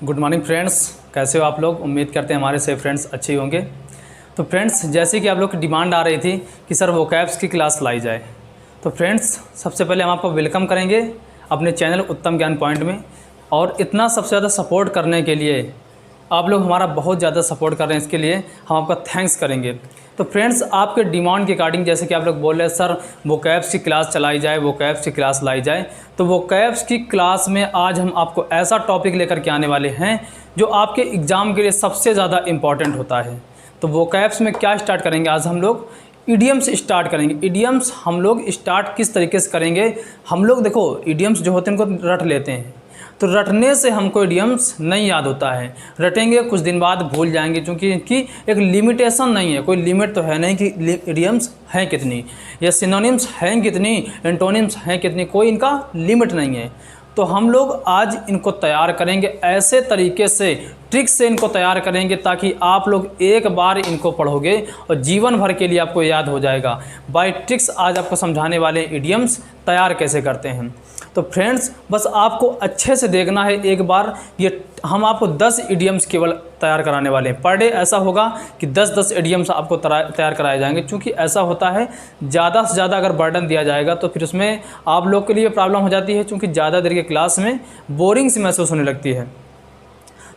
Good morning friends, कैसे हो आप लोग। उम्मीद करते हैं हमारे सभी फ्रेंड्स अच्छे ही होंगे। तो फ्रेंड्स, जैसे कि आप लोग की डिमांड आ रही थी कि सर वोकैब्स की क्लास लाई जाए, तो फ्रेंड्स सबसे पहले हम आपको वेलकम करेंगे अपने चैनल उत्तम ज्ञान पॉइंट में। और इतना सबसे ज़्यादा सपोर्ट करने के लिए, आप लोग हमारा बहुत ज़्यादा सपोर्ट कर रहे हैं, इसके लिए हम आपका थैंक्स करेंगे। तो फ्रेंड्स, आपके डिमांड के अकॉर्डिंग जैसे कि आप लोग बोल रहे हैं सर वोकैब्स की क्लास चलाई जाए, वोकैब्स की क्लास लाई जाए, तो वोकैब्स की क्लास में आज हम आपको ऐसा टॉपिक लेकर के आने वाले हैं जो आपके एग्ज़ाम के लिए सबसे ज़्यादा इम्पॉर्टेंट होता है। तो वोकैब्स में क्या स्टार्ट करेंगे आज हम लोग, इडियम्स स्टार्ट करेंगे। इडियम्स हम लोग स्टार्ट किस तरीके से करेंगे, हम लोग देखो इडियम्स जो होते हैं उनको रट लेते हैं, तो रटने से हमको इडियम्स नहीं याद होता है। रटेंगे कुछ दिन बाद भूल जाएंगे, क्योंकि इनकी एक लिमिटेशन नहीं है, कोई लिमिट तो है नहीं कि इडियम्स हैं कितनी या सिनोनिम्स हैं कितनी, एंटोनिम्स हैं कितनी, कोई इनका लिमिट नहीं है। तो हम लोग आज इनको तैयार करेंगे, ऐसे तरीके से ट्रिक से इनको तैयार करेंगे ताकि आप लोग एक बार इनको पढ़ोगे और जीवन भर के लिए आपको याद हो जाएगा। बाय ट्रिक्स आज आपको समझाने वाले इडियम्स तैयार कैसे करते हैं। तो फ्रेंड्स, बस आपको अच्छे से देखना है एक बार। ये हम आपको 10 इडियम्स केवल तैयार कराने वाले हैं। पर डे ऐसा होगा कि 10-10 इडियम्स आपको तैयार कराए जाएंगे, क्योंकि ऐसा होता है ज़्यादा से ज़्यादा अगर बर्डन दिया जाएगा तो फिर उसमें आप लोग के लिए प्रॉब्लम हो जाती है, क्योंकि ज़्यादा देर के क्लास में बोरिंग सी महसूस होने लगती है।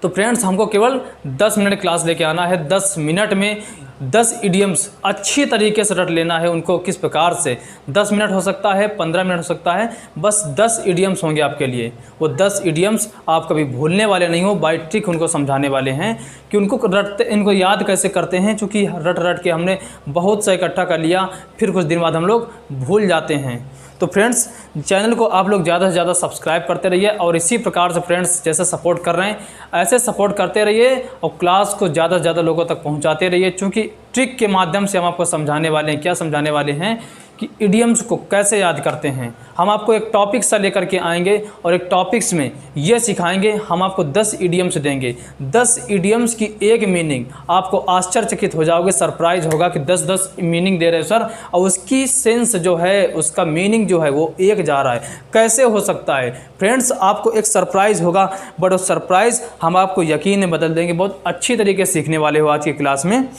तो फ्रेंड्स, हमको केवल 10 मिनट क्लास लेके आना है। 10 मिनट में 10 इडियम्स अच्छी तरीके से रट लेना है। उनको किस प्रकार से, 10 मिनट हो सकता है, 15 मिनट हो सकता है, बस 10 इडियम्स होंगे आपके लिए। वो 10 इडियम्स आप कभी भूलने वाले नहीं हो, बाय ट्रिक उनको समझाने वाले हैं कि उनको रटते, इनको याद कैसे करते हैं, क्योंकि रट रट के हमने बहुत सा इकट्ठा कर लिया, फिर कुछ दिन बाद हम लोग भूल जाते हैं। तो फ्रेंड्स, चैनल को आप लोग ज़्यादा से ज़्यादा सब्सक्राइब करते रहिए और इसी प्रकार से फ्रेंड्स जैसे सपोर्ट कर रहे हैं ऐसे सपोर्ट करते रहिए और क्लास को ज़्यादा से ज़्यादा लोगों तक पहुंचाते रहिए, क्योंकि ट्रिक के माध्यम से हम आपको समझाने वाले हैं। क्या समझाने वाले हैं कि इडियम्स को कैसे याद करते हैं। हम आपको एक टॉपिक सा लेकर के आएंगे और एक टॉपिक्स में ये सिखाएंगे। हम आपको 10 इडियम्स देंगे, 10 इडियम्स की एक मीनिंग, आपको आश्चर्यचकित हो जाओगे, सरप्राइज होगा कि 10-10 मीनिंग दे रहे हैं सर, और उसकी सेंस जो है, उसका मीनिंग जो है वो एक जा रहा है, कैसे हो सकता है। फ्रेंड्स, आपको एक सरप्राइज़ होगा, बट उस सरप्राइज़ हम आपको यकीन में बदल देंगे। बहुत अच्छी तरीके से सीखने वाले हो आज की क्लास में।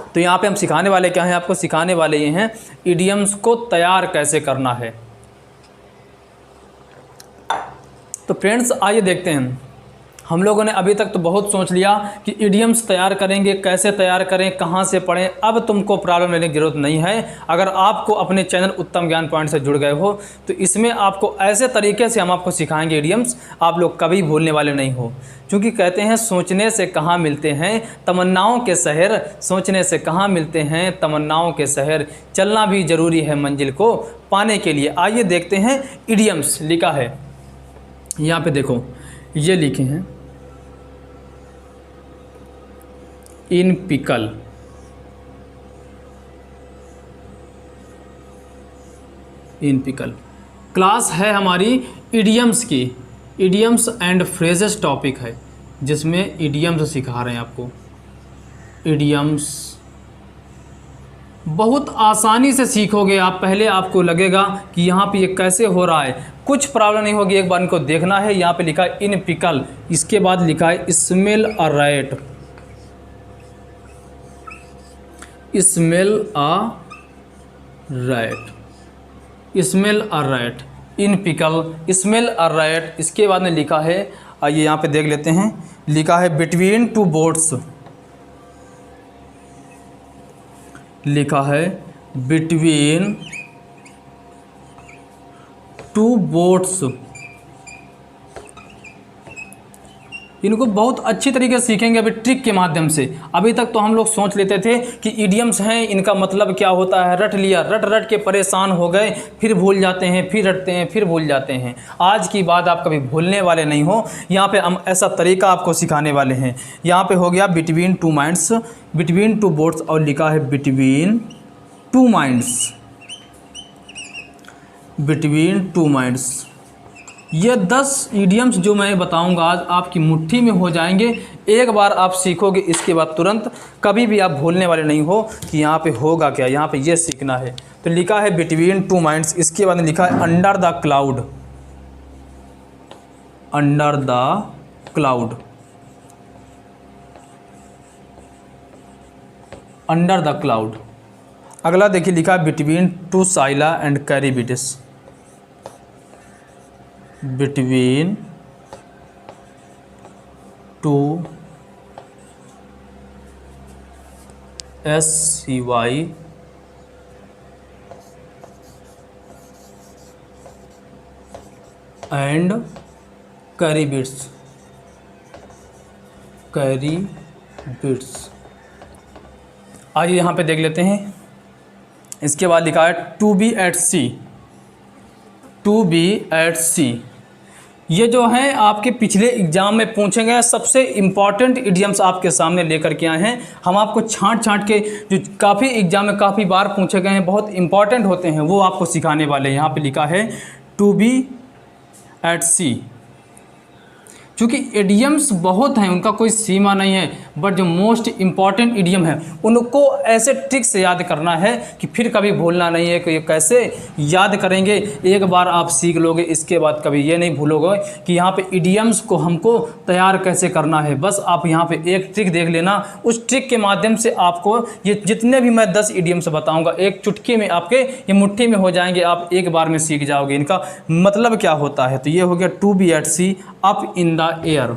तो यहाँ पे हम सिखाने वाले क्या हैं, आपको सिखाने वाले ये हैं इडियम्स को तैयार कैसे करना है। तो फ्रेंड्स, आइए देखते हैं। हम लोगों ने अभी तक तो बहुत सोच लिया कि इडियम्स तैयार करेंगे, कैसे तैयार करें, कहाँ से पढ़ें। अब तुमको प्रॉब्लम लेने की ज़रूरत नहीं है। अगर आपको अपने चैनल उत्तम ज्ञान पॉइंट से जुड़ गए हो तो इसमें आपको ऐसे तरीके से हम आपको सिखाएंगे इडियम्स, आप लोग कभी भूलने वाले नहीं हो। क्योंकि कहते हैं सोचने से कहाँ मिलते हैं तमन्नाओं के शहर, सोचने से कहाँ मिलते हैं तमन्नाओं के शहर, चलना भी ज़रूरी है मंजिल को पाने के लिए। आइए देखते हैं इडियम्स। लिखा है यहाँ पे, देखो ये लिखे हैं इन पिकल, इन पिकल। क्लास है हमारी इडियम्स की, इडियम्स एंड फ्रेजेस टॉपिक है, जिसमें इडियम्स सिखा रहे हैं आपको। इडियम्स बहुत आसानी से सीखोगे आप। पहले आपको लगेगा कि यहाँ पे ये कैसे हो रहा है, कुछ प्रॉब्लम नहीं होगी, एक बार इनको देखना है। यहाँ पे लिखा है इन पिकल, इसके बाद लिखा है smell a rat, smell a rat, smell a rat, in pickle, smell a rat. इसके बाद में लिखा है, आइए यहाँ पे देख लेते हैं, लिखा है बिटवीन टू बोट्स, लिखा है बिटवीन टू बोट्स। इनको बहुत अच्छी तरीके से सीखेंगे अभी ट्रिक के माध्यम से। अभी तक तो हम लोग सोच लेते थे कि इडियम्स हैं, इनका मतलब क्या होता है, रट लिया, रट रट के परेशान हो गए, फिर भूल जाते हैं, फिर रटते हैं, फिर भूल जाते हैं। आज की बात आप कभी भूलने वाले नहीं हो। यहाँ पे हम ऐसा तरीका आपको सिखाने वाले हैं। यहाँ पे हो गया between two minds, between two boats, और लिखा है between two minds, between two minds. ये 10 इडियम्स जो मैं बताऊंगा आज आपकी मुट्ठी में हो जाएंगे। एक बार आप सीखोगे, इसके बाद तुरंत कभी भी आप भूलने वाले नहीं हो कि यहाँ पे होगा क्या, यहाँ पे ये सीखना है। तो लिखा है बिटवीन टू माइंड्स, इसके बाद लिखा है under the cloud, under the cloud, under the cloud. अगला देखिए लिखा है between two Scylla and Charybdis, between two SCY and Charybdis, आइए यहाँ पे देख लेते हैं। इसके बाद लिखा है to be at sea, to be at sea. ये जो हैं आपके पिछले एग्जाम में पूछे गए सबसे इम्पॉर्टेंट इडियम्स आपके सामने लेकर के आए हैं। हम आपको छांट के जो काफ़ी एग्जाम में काफ़ी बार पूछे गए हैं, बहुत इंपॉर्टेंट होते हैं, वो आपको सिखाने वाले हैं। यहाँ पे लिखा है टू बी एट सी। चूँकि इडियम्स बहुत हैं, उनका कोई सीमा नहीं है, बट जो मोस्ट इम्पॉर्टेंट इडियम है उनको ऐसे ट्रिक से याद करना है कि फिर कभी भूलना नहीं है कि ये कैसे याद करेंगे। एक बार आप सीख लोगे, इसके बाद कभी ये नहीं भूलोगे कि यहाँ पे इडियम्स को हमको तैयार कैसे करना है। बस आप यहाँ पे एक ट्रिक देख लेना, उस ट्रिक के माध्यम से आपको ये जितने भी मैं 10 इडियम्स बताऊँगा एक चुटकी में आपके ये मुट्ठी में हो जाएंगे, आप एक बार में सीख जाओगे इनका मतलब क्या होता है। तो ये हो गया to be at sea, up in the air.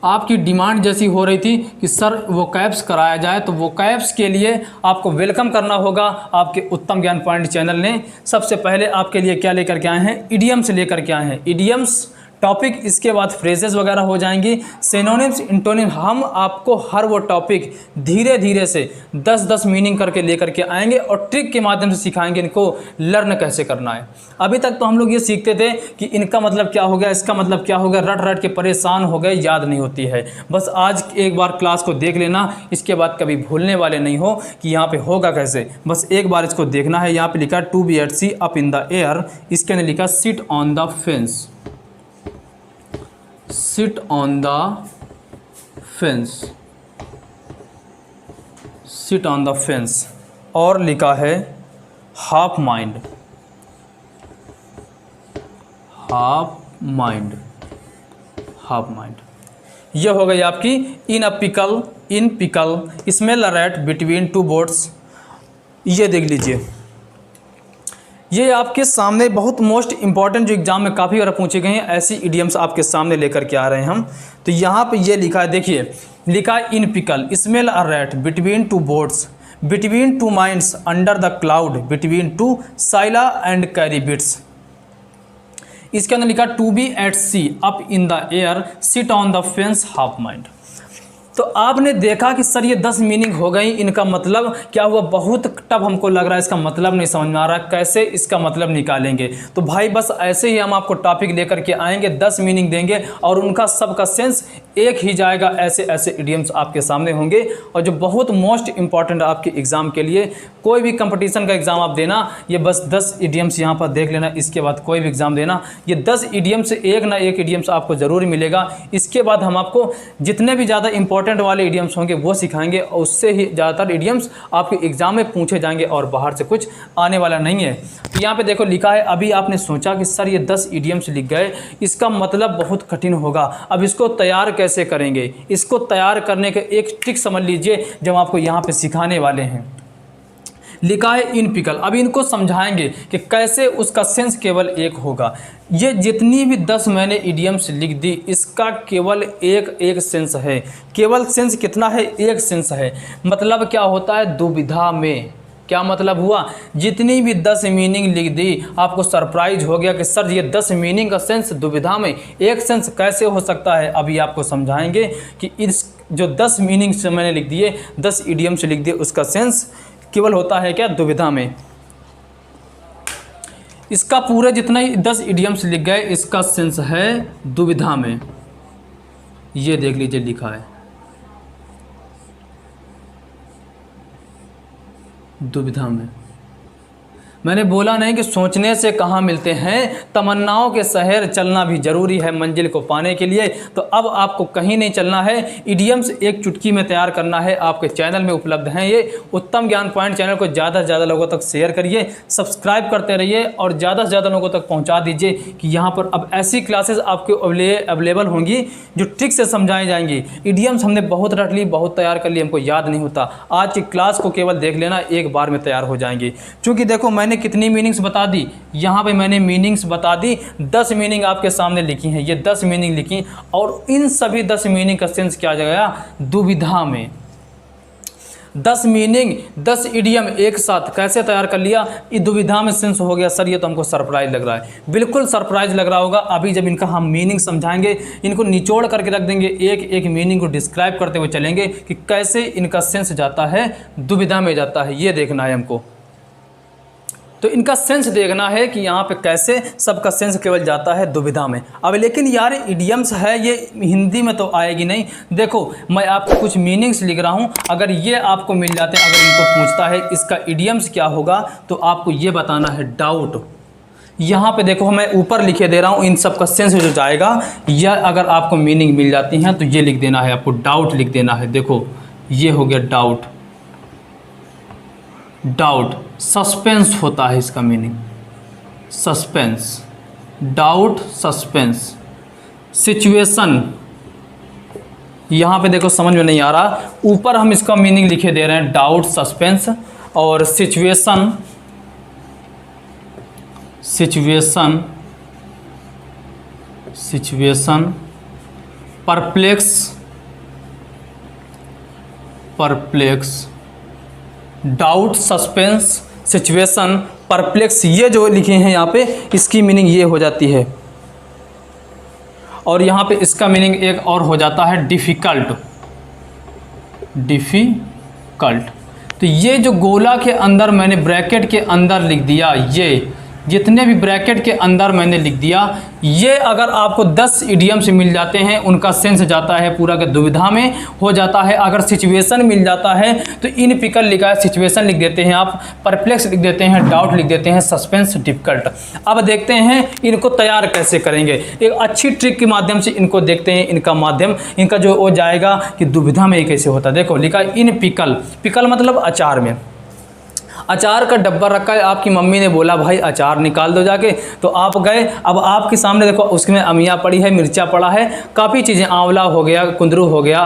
आपकी डिमांड जैसी हो रही थी कि सर वोकैब्स कराया जाए, तो वोकैब्स के लिए आपको वेलकम करना होगा आपके उत्तम ज्ञान पॉइंट चैनल ने। सबसे पहले आपके लिए क्या लेकर के आए हैं, इडियम्स लेकर के आए हैं, इडियम्स टॉपिक। इसके बाद फ्रेजेस वगैरह हो जाएंगी, सिनोनिम्स, इंटोनिम्स। हम आपको हर वो टॉपिक धीरे धीरे से 10-10 मीनिंग करके लेकर के आएंगे और ट्रिक के माध्यम से सिखाएंगे इनको लर्न कैसे करना है। अभी तक तो हम लोग ये सीखते थे कि इनका मतलब क्या हो गया, इसका मतलब क्या हो गया, रट रट के परेशान हो गए, याद नहीं होती है। बस आज एक बार क्लास को देख लेना, इसके बाद कभी भूलने वाले नहीं हो कि यहाँ पे होगा कैसे। बस एक बार इसको देखना है। यहाँ पे लिखा to be at sea, up in the air. इसके अंदर लिखा sit on the fence, sit on the fence, sit on the fence. और लिखा है half mind, half mind, half mind. यह हो गई आपकी in a pickle, in pickle, smell a rat between two boats. ये देख लीजिए, ये आपके सामने बहुत मोस्ट इंपॉर्टेंट जो एग्जाम में काफ़ी बार पूछे गए हैं, ऐसी इडियम्स आपके सामने लेकर के आ रहे हैं हम। तो यहाँ पे ये लिखा है, देखिए लिखा है in pickle, smell a rat between two boats, between two minds, under the cloud, between two Scylla and Charybdis. इसके अंदर लिखा to be at sea, up in the air, sit on the fence, half mind. तो आपने देखा कि sir ये 10 meaning हो गई, इनका मतलब क्या हुआ, बहुत टफ हमको लग रहा है, इसका मतलब नहीं समझ में आ रहा, कैसे इसका मतलब निकालेंगे। तो भाई बस ऐसे ही हम आपको टॉपिक लेकर के आएंगे, 10 मीनिंग देंगे और उनका सबका सेंस एक ही जाएगा। ऐसे ऐसे इडियम्स आपके सामने होंगे और जो बहुत मोस्ट इंपॉर्टेंट आपके एग्ज़ाम के लिए, कोई भी कंपटीशन का एग्ज़ाम आप देना, ये बस 10 इडियम्स यहाँ पर देख लेना। इसके बाद कोई भी एग्ज़ाम देना, ये 10 इडियम्स से एक ना एक इडियम्स आपको ज़रूर मिलेगा। इसके बाद हम आपको जितने भी ज़्यादा इंपॉर्टेंट वाले इडियम्स होंगे वो सिखाएंगे और उससे ही ज़्यादातर इडियम्स आपके एग्जाम में पूछे जाएंगे और बाहर से कुछ आने वाला नहीं है। तो यहाँ पे देखो लिखा है, अभी आपने सोचा कि सर ये 10 इडियम्स लिख गए, इसका मतलब बहुत कठिन होगा, अब इसको तैयार कैसे करेंगे। इसको तैयार करने के एक ट्रिक समझ लीजिए जो हम आपको यहाँ पे सिखाने वाले हैं। लिखा है इन पिकल, अब इनको समझाएंगे कि कैसे उसका सेंस केवल एक होगा। ये जितनी भी 10 मैंने इडियम्स लिख दी, इसका केवल एक सेंस है। केवल सेंस कितना है, एक सेंस है। मतलब क्या होता है, दुविधा में। क्या मतलब हुआ, जितनी भी 10 मीनिंग लिख दी, आपको सरप्राइज हो गया कि सर ये 10 मीनिंग का सेंस दुविधा में, एक सेंस कैसे हो सकता है। अभी आपको समझाएंगे कि इस जो 10 मीनिंग से मैंने लिख दिए, 10 इडियम्स लिख दिए, उसका सेंस केवल होता है क्या, दुविधा में। इसका पूरे जितना ही 10 इडियम्स लिख गए, इसका सेंस है दुविधा में। ये देख लीजिए लिखा है दुविधा में। मैंने बोला नहीं कि सोचने से कहाँ मिलते हैं, तमन्नाओं के शहर चलना भी ज़रूरी है मंजिल को पाने के लिए। तो अब आपको कहीं नहीं चलना है, इडियम्स एक चुटकी में तैयार करना है। आपके चैनल में उपलब्ध हैं ये उत्तम ज्ञान पॉइंट। चैनल को ज़्यादा से ज़्यादा लोगों तक शेयर करिए, सब्सक्राइब करते रहिए और ज़्यादा से ज़्यादा लोगों तक पहुँचा दीजिए कि यहाँ पर अब ऐसी क्लासेस आपके अवेलेबल होंगी जो ट्रिक से समझाई जाएंगी। इडियम्स हमने बहुत रट ली, बहुत तैयार कर ली, हमको याद नहीं होता। आज की क्लास को केवल देख लेना, एक बार में तैयार हो जाएंगी। क्योंकि देखो मैंने कितनी मीनिंग्स बता दी, यहाँ पे मैंने मीनिंग्स बता दी, 10 मीनिंग आपके सामने लिखी हैं। ये 10 मीनिंग लिखी और इन सभी 10 मीनिंग का सेंस क्या गया दुविधा में। 10 मीनिंग 10 इडियम एक साथ कैसे तैयार कर लिया, ये दुविधा में सेंस हो गया। सर ये तो हमको सरप्राइज लग रहा है। बिल्कुल सरप्राइज लग रहा होगा। अभी जब इनका हम मीनिंग समझाएंगे, इनको निचोड़ करके रख देंगे, एक एक मीनिंग को डिस्क्राइब करते हुए चलेंगे कि कैसे इनका सेंस जाता है दुविधा में जाता है। ये देखना है हमको, तो इनका सेंस देखना है कि यहाँ पे कैसे सबका सेंस केवल जाता है दुविधा में। अब लेकिन यार इडियम्स है, ये हिंदी में तो आएगी नहीं। देखो मैं आपको कुछ मीनिंग्स लिख रहा हूँ, अगर ये आपको मिल जाते हैं, अगर इनको पूछता है इसका इडियम्स क्या होगा, तो आपको ये बताना है डाउट। यहाँ पे देखो मैं ऊपर लिखे दे रहा हूँ, इन सब का सेंस जो जाएगा, या अगर आपको मीनिंग मिल जाती हैं तो ये लिख देना है, आपको डाउट लिख देना है। देखो ये हो गया डाउट। डाउट सस्पेंस होता है इसका meaning, suspense, doubt suspense. Situation, यहाँ पे देखो समझ में नहीं आ रहा, ऊपर हम इसका मीनिंग लिखे दे रहे हैं डाउट सस्पेंस और situation. Situation, situation, perplex, perplex, doubt suspense, situation, perplex, ये जो लिखे हैं यहाँ पे इसकी मीनिंग ये हो जाती है। और यहाँ पे इसका मीनिंग एक और हो जाता है डिफ़िकल्ट, डिफ़िकल्ट। तो ये जो गोला के अंदर मैंने ब्रैकेट के अंदर लिख दिया, ये जितने भी ब्रैकेट के अंदर मैंने लिख दिया, ये अगर आपको 10 इडियम्स मिल जाते हैं, उनका सेंस जाता है पूरा के दुविधा में हो जाता है। अगर सिचुएशन मिल जाता है तो इन पिकल लिखा है, सिचुएशन लिख देते हैं आप, परप्लेक्स लिख देते हैं, डाउट लिख देते हैं, सस्पेंस, डिफिकल्ट। अब देखते हैं इनको तैयार कैसे करेंगे। एक अच्छी ट्रिक के माध्यम से इनको देखते हैं, इनका माध्यम, इनका जो वो जाएगा कि दुविधा में ये कैसे होता है। देखो लिखा है इन पिकल, पिकल मतलब अचार में। अचार का डब्बा रखा है, आपकी मम्मी ने बोला भाई अचार निकाल दो जाके, तो आप गए। अब आपके सामने देखो उसमें अमिया पड़ी है, मिर्चा पड़ा है, काफ़ी चीज़ें, आंवला हो गया, कुंदरू हो गया,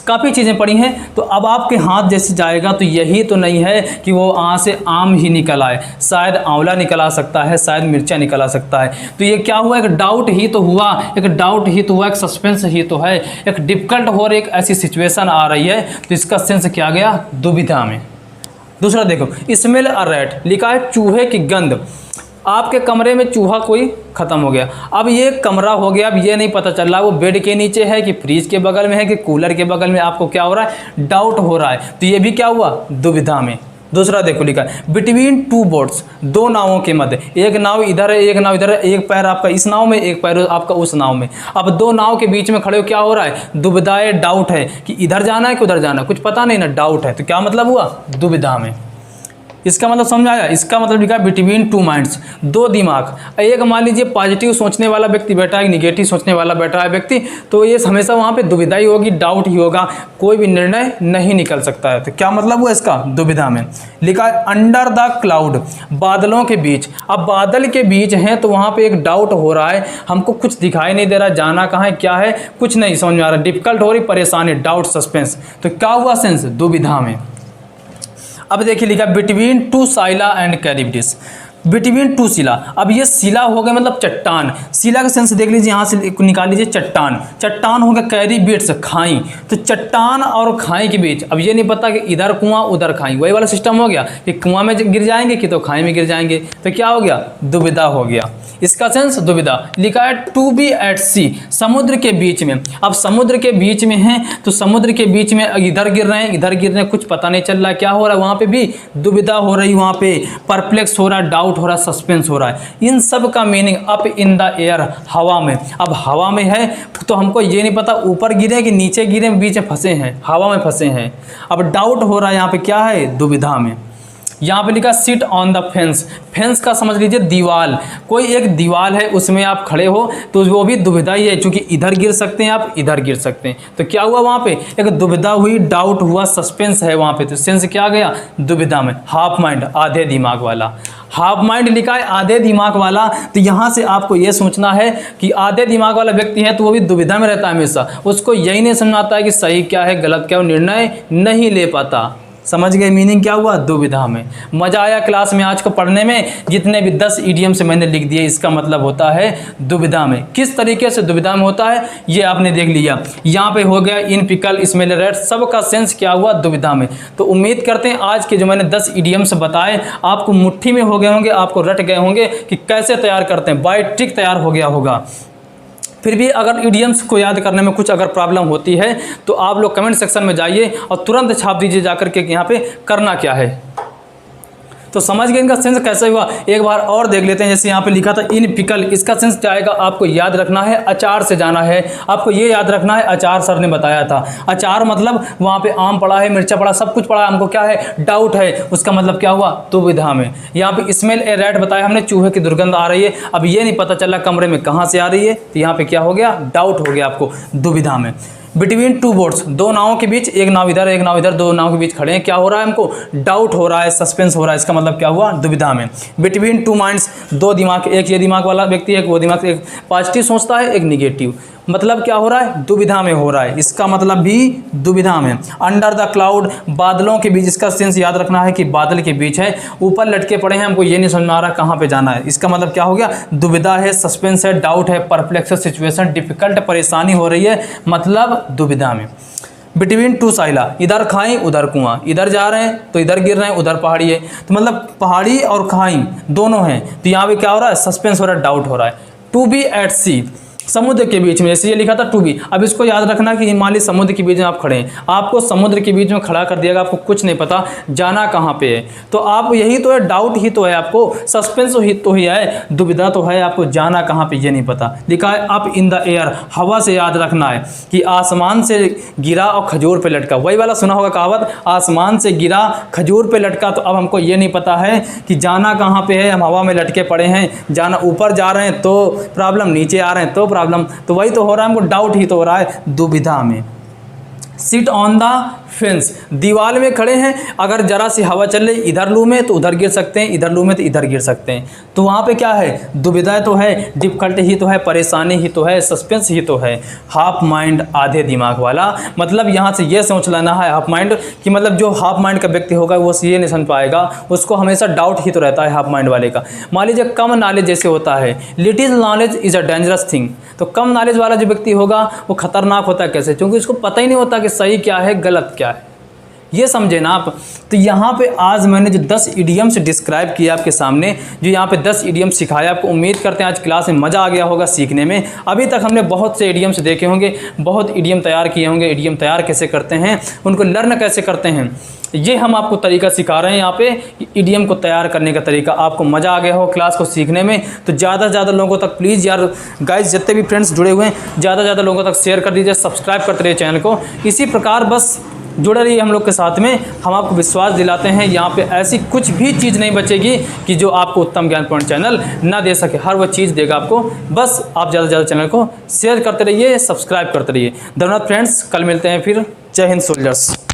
काफ़ी चीज़ें पड़ी हैं। तो अब आपके हाथ जैसे जाएगा तो यही तो नहीं है कि वो वहाँ से आम ही निकल आए, शायद आंवला निकल आ सकता है, शायद मिर्चा निकल आ सकता है। तो ये क्या हुआ, एक डाउट ही तो हुआ, एक डाउट ही तो हुआ, एक सस्पेंस ही तो है, एक डिफिकल्ट हो रही एक ऐसी सिचुएशन आ रही है, तो इसका सेंस क्या गया दुविधा में। दूसरा देखो स्मेल अ रैट, लिखा है चूहे की गंध। आपके कमरे में चूहा कोई ख़त्म हो गया, अब ये कमरा हो गया, अब ये नहीं पता चल रहा वो बेड के नीचे है कि फ्रिज के बगल में है कि कूलर के बगल में, आपको क्या हो रहा है, डाउट हो रहा है। तो ये भी क्या हुआ दुविधा में। दूसरा देखो लिखा है बिटवीन टू बोट्स, दो नावों के मध्य, एक नाव इधर है, एक नाव इधर है, एक पैर आपका इस नाव में, एक पैर आपका उस नाव में। अब दो नाव के बीच में खड़े हो, क्या हो रहा है, दुविधा है, डाउट है कि इधर जाना है कि उधर जाना है, कुछ पता नहीं ना, डाउट है। तो क्या मतलब हुआ दुविधा में। इसका मतलब समझ आया, इसका मतलब लिखा है बिटवीन टू माइंड्स, दो दिमाग। एक मान लीजिए पॉजिटिव सोचने वाला व्यक्ति बैठा है, निगेटिव सोचने वाला बैठा है व्यक्ति, तो ये हमेशा वहाँ पे दुविधा ही होगी, डाउट ही होगा, कोई भी निर्णय नहीं निकल सकता है। तो क्या मतलब हुआ इसका दुविधा में। लिखा है अंडर द क्लाउड, बादलों के बीच। अब बादल के बीच हैं तो वहाँ पे एक डाउट हो रहा है, हमको कुछ दिखाई नहीं दे रहा, जाना कहाँ है, क्या है, कुछ नहीं समझ में आ रहा, डिफिकल्ट हो रही, परेशानी, डाउट, सस्पेंस। तो क्या हुआ सेंस दुविधा में। अब देखिए लिखा between two Scylla and Charybdis, between two Scylla. अब ये शिला हो गया मतलब चट्टान, शिला का सेंस देख लीजिए, यहाँ से निकाल लीजिए चट्टान, चट्टान हो गया कैरिबिट्स, खाई। तो चट्टान और खाई के बीच, अब ये नहीं पता कि इधर कुआं उधर खाई, वही वाला सिस्टम हो गया कि कुआं में गिर जाएंगे कि तो खाई में गिर जाएंगे। तो क्या हो गया दुविधा हो गया, इसका सेंस दुविधा। लिखा है टू बी एट सी, समुद्र के बीच में। अब समुद्र के बीच में हैं तो समुद्र के बीच में इधर गिर रहे हैं, इधर गिर रहे हैं, कुछ पता नहीं चल रहा क्या हो रहा है, वहाँ पे भी दुविधा हो रही, वहाँ पे परप्लेक्स हो रहा है, डाउट हो रहा है, सस्पेंस हो रहा है। इन सब का meaning up in the air, हवा में। अब हवा में है तो हमको ये नहीं पता ऊपर गिरे कि नीचे गिरे, बीच में फंसे हैं, हवा में फंसे हैं। अब डाउट हो रहा है यहाँ पे क्या है दुविधा में। यहाँ पे लिखा sit on the fence. Fence का समझ लीजिए दीवाल, कोई एक दीवाल है उसमें आप खड़े हो तो वो भी दुविधा ही है, क्योंकि इधर गिर सकते हैं आप, इधर गिर सकते हैं। तो क्या हुआ वहाँ पे, एक दुविधा हुई, डाउट हुआ, सस्पेंस है वहाँ पे। तो सेंस क्या गया, दुविधा में। हाफ माइंड, आधे दिमाग वाला। हाफ माइंड लिखा है, आधे दिमाग वाला। तो यहाँ से आपको ये सोचना है कि आधे दिमाग वाला व्यक्ति है तो वो भी दुविधा में रहता है हमेशा। उसको यही नहीं समझ आता है कि सही क्या है गलत क्या है, निर्णय नहीं ले पाता। समझ गए मीनिंग क्या हुआ, दुविधा में। मज़ा आया क्लास में आज को पढ़ने में। जितने भी 10 इडियम्स मैंने लिख दिए इसका मतलब होता है दुविधा में। किस तरीके से दुविधा में होता है ये आपने देख लिया। यहाँ पे हो गया इन पिकल स्मेल रेड, सबका सेंस क्या हुआ, दुविधा में। तो उम्मीद करते हैं आज के जो मैंने 10 इडियम्स बताए आपको मुट्ठी में हो गए होंगे, आपको रट गए होंगे कि कैसे तैयार करते हैं, बाय ट्रिक तैयार हो गया होगा। फिर भी अगर इडियम्स को याद करने में कुछ अगर प्रॉब्लम होती है तो आप लोग कमेंट सेक्शन में जाइए और तुरंत छाप दीजिए जाकर के यहाँ पे करना क्या है। तो समझ गए इनका सेंस कैसे हुआ, एक बार और देख लेते हैं। जैसे यहाँ पे लिखा था इन पिकल, इसका सेंस क्या आएगा, आपको याद रखना है अचार से जाना है। आपको ये याद रखना है अचार सर ने बताया था। अचार मतलब वहाँ पे आम पड़ा है, मिर्चा पड़ा, सब कुछ पड़ा है, हमको क्या है, डाउट है। उसका मतलब क्या हुआ, दुविधा में। यहाँ पे स्मेल ए रैट बताया हमने, चूहे की दुर्गंध आ रही है। अब ये नहीं पता चला कमरे में कहाँ से आ रही है, तो यहाँ पे क्या हो गया, डाउट हो गया आपको, दुविधा में। बिटवीन टू बोट्स, दो नावों के बीच, एक नाव इधर एक नाव इधर, दो नाव के बीच खड़े हैं, क्या हो रहा है, हमको डाउट हो रहा है, सस्पेंस हो रहा है। इसका मतलब क्या हुआ, दुविधा में। बिटवीन टू माइंड्स, दो दिमाग, एक ये दिमाग वाला व्यक्ति है, एक वो दिमाग, एक पॉजिटिव सोचता है, एक निगेटिव। मतलब क्या हो रहा है, दुविधा में हो रहा है। इसका मतलब भी दुविधा में। अंडर द क्लाउड, बादलों के बीच, इसका सेंस याद रखना है कि बादल के बीच है, ऊपर लटके पड़े हैं, हमको ये नहीं समझ में आ रहा कहाँ पे जाना है। इसका मतलब क्या हो गया, दुविधा है, सस्पेंस है, डाउट है, परप्लेक्स सिचुएशन, डिफिकल्ट, परेशानी हो रही है, मतलब दुविधा में। बिटवीन टू साइला, इधर खाई उधर कुआं, इधर जा रहे हैं तो इधर गिर रहे हैं, उधर पहाड़ी है, तो मतलब पहाड़ी और खाई दोनों हैं। तो यहाँ पे क्या हो रहा है, सस्पेंस हो रहा है, डाउट हो रहा है। टू बी एट सी, समुद्र के बीच में, जैसे ये लिखा था टू बी। अब इसको याद रखना कि मान ली समुद्र के बीच में आप खड़े हैं, आपको समुद्र के बीच में खड़ा कर दिएगा, आपको कुछ नहीं पता जाना कहाँ पे है, तो आप यही तो है, डाउट ही तो है, आपको सस्पेंस ही तो ही है, दुविधा तो है, आपको जाना कहाँ पे ये नहीं पता। लिखा है अप इन द एयर, हवा से याद रखना है कि आसमान से गिरा और खजूर पे लटका। वही वाला सुना होगा कहावत, आसमान से गिरा खजूर पे लटका। तो अब हमको ये नहीं पता है कि जाना कहाँ पे है, हम हवा में लटके पड़े हैं, जाना ऊपर जा रहे हैं तो प्रॉब्लम, नीचे आ रहे हैं तो प्रॉब्लम। तो वही तो हो रहा है, हमको डाउट ही तो हो रहा है, दुविधा में। सिट ऑन द फेंस, दीवार में खड़े हैं, अगर जरा सी हवा चल रही, इधर लू में तो उधर गिर सकते हैं, इधर लू में तो इधर गिर सकते हैं। तो वहाँ पे क्या है, दुविधा तो है, डिफिकल्ट ही तो है, परेशानी ही तो है, सस्पेंस ही तो है। हाफ माइंड, आधे दिमाग वाला, मतलब यहाँ से ये सोच लेना है हाफ माइंड कि मतलब जो हाफ माइंड का व्यक्ति होगा वो ये नहीं समझ पाएगा, उसको हमेशा डाउट ही तो रहता है हाफ माइंड वाले का। मान लीजिए कम नॉलेज जैसे होता है, little knowledge is a dangerous thing. तो कम नॉलेज वाला जो व्यक्ति होगा वो खतरनाक होता है। कैसे, क्योंकि उसको पता ही नहीं होता कि सही क्या है गलत क्या है, ये समझे ना आप। तो यहाँ पे आज मैंने जो 10 इडियम्स डिस्क्राइब किया आपके सामने, जो यहाँ पे 10 इडियम्स सिखाया आपको, उम्मीद करते हैं आज क्लास में मज़ा आ गया होगा सीखने में। अभी तक हमने बहुत से इडियम्स देखे होंगे, बहुत इडियम तैयार किए होंगे। इडियम तैयार कैसे करते हैं, उनको लर्न कैसे करते हैं, ये हम आपको तरीका सिखा रहे हैं यहाँ पे। इडियम को तैयार करने का तरीका, आपको मज़ा आ गया हो क्लास को सीखने में, तो ज़्यादा से ज़्यादा लोगों तक प्लीज़ यार गाइस, जितने भी फ्रेंड्स जुड़े हुए हैं ज़्यादा से ज़्यादा लोगों तक शेयर कर दीजिए, सब्सक्राइब करते रहिए चैनल को। इसी प्रकार बस जुड़े रहिए हम लोग के साथ में। हम आपको विश्वास दिलाते हैं यहाँ पे ऐसी कुछ भी चीज़ नहीं बचेगी कि जो आपको उत्तम ज्ञान पॉइंट चैनल ना दे सके, हर वो चीज़ देगा आपको। बस आप ज़्यादा से ज़्यादा चैनल को शेयर करते रहिए, सब्सक्राइब करते रहिए। धन्यवाद फ्रेंड्स, कल मिलते हैं फिर। जय हिंद सोल्जर्स।